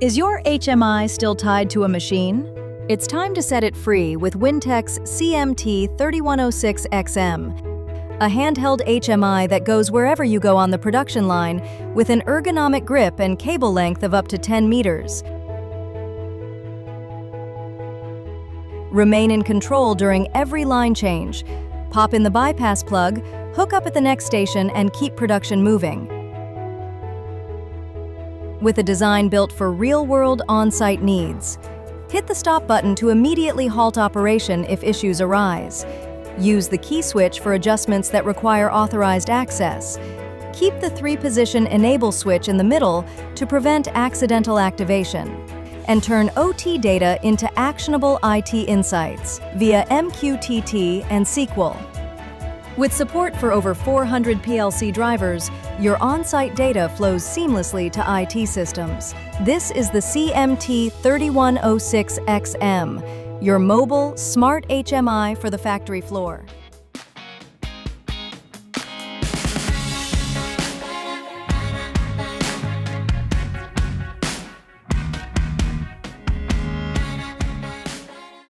Is your HMI still tied to a machine? It's time to set it free with Weintek's CMT3106XM, a handheld HMI that goes wherever you go on the production line with an ergonomic grip and cable length of up to 10 meters. Remain in control during every line change. Pop in the bypass plug, hook up at the next station, and keep production moving. With a design built for real-world on-site needs. Hit the stop button to immediately halt operation if issues arise. Use the key switch for adjustments that require authorized access. Keep the 3-position enable switch in the middle to prevent accidental activation. And turn OT data into actionable IT insights via MQTT and SQL. With support for over 400 PLC drivers, your on-site data flows seamlessly to IT systems. This is the CMT3106XM, your mobile, smart HMI for the factory floor.